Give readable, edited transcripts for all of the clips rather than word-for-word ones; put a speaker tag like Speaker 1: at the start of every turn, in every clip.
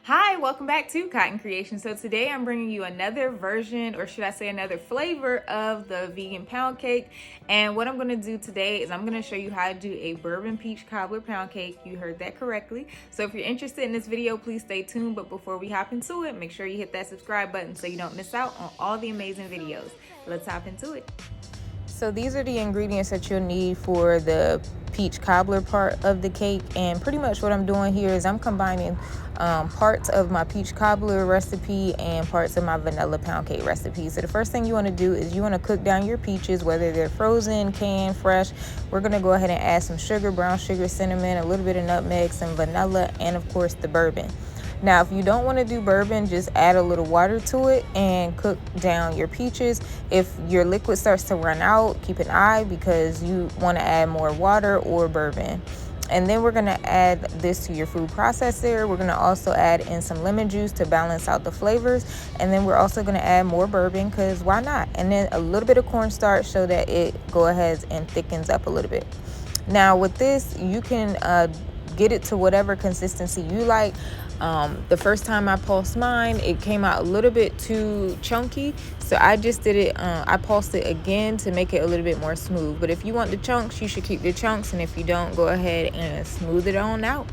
Speaker 1: Hi, welcome back to Cotton Creation. So today I'm bringing you another version, or should I say another flavor of the vegan pound cake. And what I'm going to do today is I'm going to show you how to do a bourbon peach cobbler pound cake. You heard that correctly. So if you're interested in this video, please stay tuned. But before we hop into it, make sure you hit that subscribe button so you don't miss out on all the amazing videos. Let's hop into it. So these are the ingredients that you'll need for the peach cobbler part of the cake, and pretty much what I'm doing here is I'm combining parts of my peach cobbler recipe and parts of my vanilla pound cake recipe. So the first thing you want to do is you want to cook down your peaches, whether they're frozen, canned, fresh. We're going to go ahead and add some sugar, brown sugar, cinnamon, a little bit of nutmeg, some vanilla, and of course the bourbon. Now, if you don't want to do bourbon, just add a little water to it and cook down your peaches. If your liquid starts to run out, keep an eye because you want to add more water or bourbon. And then we're going to add this to your food processor. We're going to also add in some lemon juice to balance out the flavors. And then we're also going to add more bourbon because why not? And then a little bit of cornstarch so that it go ahead and thickens up a little bit. Now with this, you can get it to whatever consistency you like. The first time I pulsed mine, it came out a little bit too chunky, so I just did it, I pulsed it again to make it a little bit more smooth. But if you want the chunks, you should keep the chunks, and if you don't, go ahead and smooth it on out.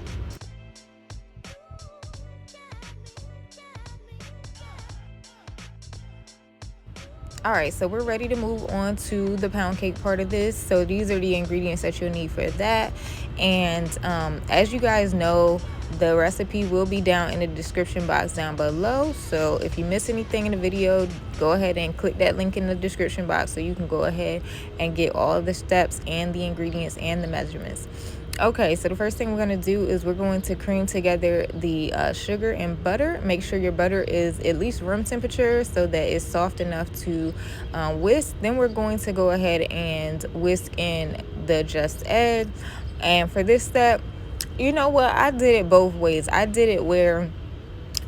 Speaker 1: All right, so we're ready to move on to the pound cake part of this. So these are the ingredients that you'll need for that. And as you guys know, the recipe will be down in the description box down below. So if you miss anything in the video, go ahead and click that link in the description box so you can go ahead and get all of the steps and the ingredients and the measurements. Okay, so the first thing we're going to do is we're going to cream together the sugar and butter. Make sure your butter is at least room temperature so that it's soft enough to whisk. Then we're going to go ahead and whisk in the just egg. And for this step, you know what? I did it both ways. I did it where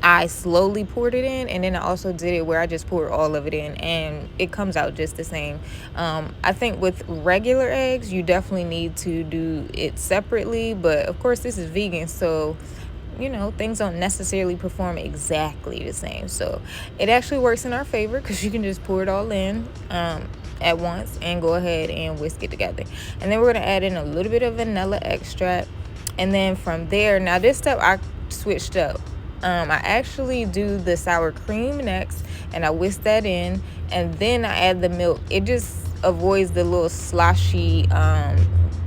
Speaker 1: I slowly poured it in, and then I also did it where I just poured all of it in, and it comes out just the same. I think with regular eggs, you definitely need to do it separately, but of course this is vegan, so you know, things don't necessarily perform exactly the same. So it actually works in our favor because you can just pour it all in at once and go ahead and whisk it together. And then we're going to add in a little bit of vanilla extract. And then from there, now this step I switched up. I actually do the sour cream next, and I whisk that in, and then I add the milk. It just avoids the little sloshy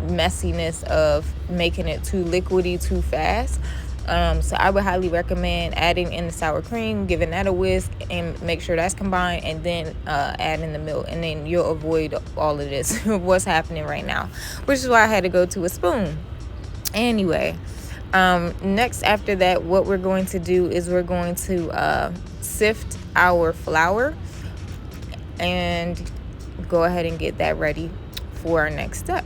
Speaker 1: messiness of making it too liquidy too fast. So I would highly recommend adding in the sour cream, giving that a whisk, and make sure that's combined, and then add in the milk, and then you'll avoid all of this what's happening right now, which is why I had to go to a spoon. Anyway, next after that, what we're going to do is we're going to sift our flour and go ahead and get that ready for our next step.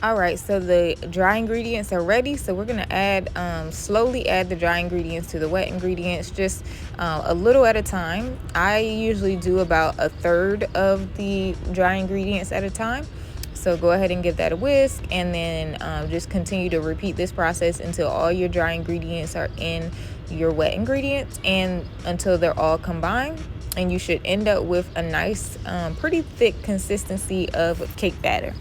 Speaker 1: All right, so the dry ingredients are ready. So we're gonna add, slowly add the dry ingredients to the wet ingredients, just a little at a time. I usually do about a third of the dry ingredients at a time. So go ahead and give that a whisk, and then just continue to repeat this process until all your dry ingredients are in your wet ingredients and until they're all combined. And you should end up with a nice, pretty thick consistency of cake batter.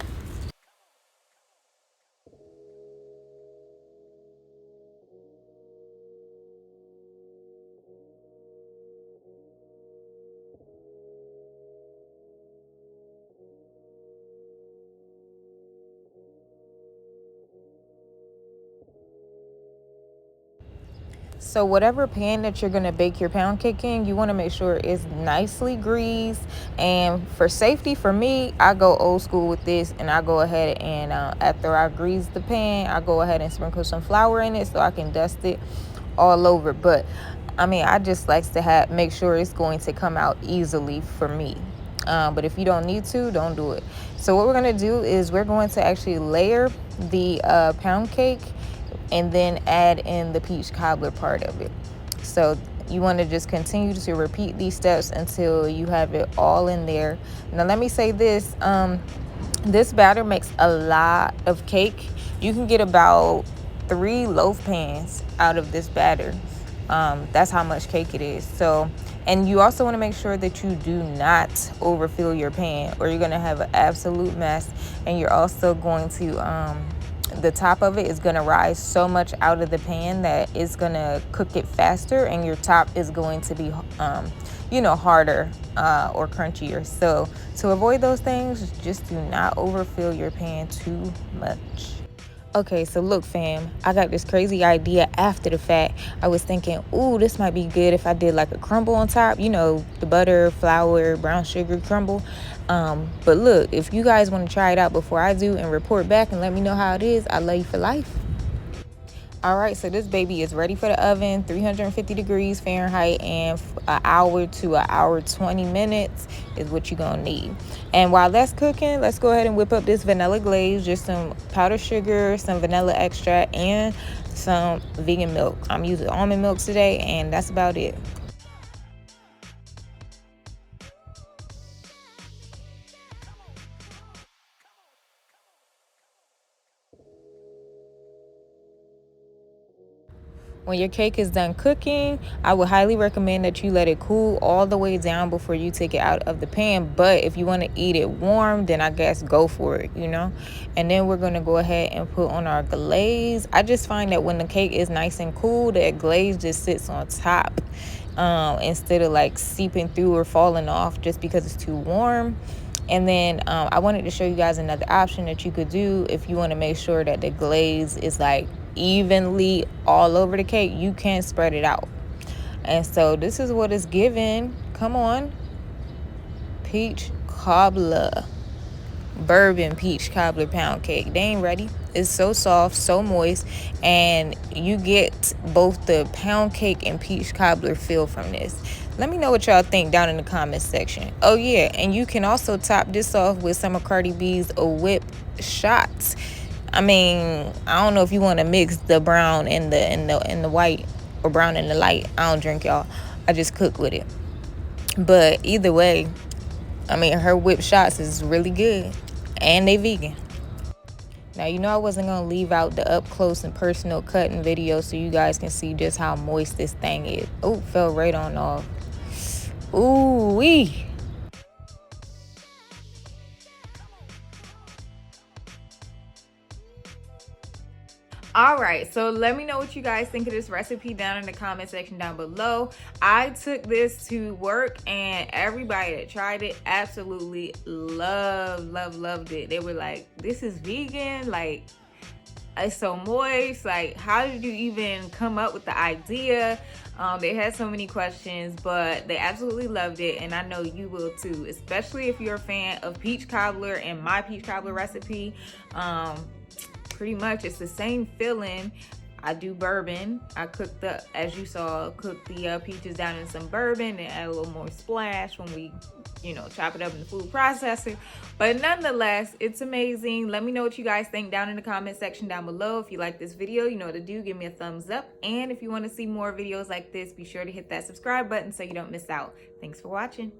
Speaker 1: So whatever pan that you're going to bake your pound cake in, you want to make sure it's nicely greased. And for safety, for me, I go old school with this, and I go ahead and after I grease the pan, I go ahead and sprinkle some flour in it so I can dust it all over. But I mean, I just like to make sure it's going to come out easily for me. But if you don't need to, don't do it. So what we're going to do is we're going to actually layer the pound cake and then add in the peach cobbler part of it. So you want to just continue to repeat these steps until you have it all in there. Now let me say this, this batter makes a lot of cake. You can get about 3 loaf pans out of this batter. That's how much cake it is. So, and you also want to make sure that you do not overfill your pan, or you're going to have an absolute mess. And you're also going to the top of it is going to rise so much out of the pan that it's going to cook it faster, and your top is going to be harder or crunchier. So to avoid those things, just do not overfill your pan too much. Okay, so look, fam, I got this crazy idea after the fact. I was thinking, ooh, this might be good if I did like a crumble on top, the butter, flour, brown sugar crumble. But look, if you guys want to try it out before I do and report back and let me know how it is, I love you for life. All right, so this baby is ready for the oven, 350 degrees Fahrenheit, and an hour to an hour 20 minutes is what you're gonna need. And while that's cooking, let's go ahead and whip up this vanilla glaze, just some powdered sugar, some vanilla extract, and some vegan milk. I'm using almond milk today, and that's about it. When your cake is done cooking, I would highly recommend that you let it cool all the way down before you take it out of the pan. But if you want to eat it warm, then I guess go for it, And then we're going to go ahead and put on our glaze. I just find that when the cake is nice and cool, that glaze just sits on top instead of like seeping through or falling off just because it's too warm. And then I wanted to show you guys another option that you could do if you want to make sure that the glaze is like evenly all over the cake. You can spread it out. And so this is what it's given. Come on. Peach cobbler. Bourbon peach cobbler pound cake. They ain't ready. It's so soft, so moist, and you get both the pound cake and peach cobbler feel from this. Let me know what y'all think down in the comments section. Oh yeah, and you can also top this off with some of Cardi B's whip shots. I mean, I don't know if you want to mix the brown and the white, or brown and the light. I don't drink, y'all. I just cook with it. But either way, I mean, her whip shots is really good, and they vegan. Now, I wasn't going to leave out the up close and personal cutting video so you guys can see just how moist this thing is. Oh, fell right on off. Ooh wee. All right, so let me know what you guys think of this recipe down in the comment section down below. I took this to work, and everybody that tried it absolutely loved it. They were like, this is vegan, like it's so moist, like how did you even come up with the idea? They had so many questions, but they absolutely loved it, and I know you will too, especially if you're a fan of peach cobbler and my peach cobbler recipe. Pretty much it's the same filling. I do bourbon. I cooked as you saw, cooked the peaches down in some bourbon and add a little more splash when we chop it up in the food processor. But nonetheless, it's amazing. Let me know what you guys think down in the comment section down below. If you like this video, you know what to do. Give me a thumbs up, and if you want to see more videos like this, be sure to hit that subscribe button so you don't miss out. Thanks for watching.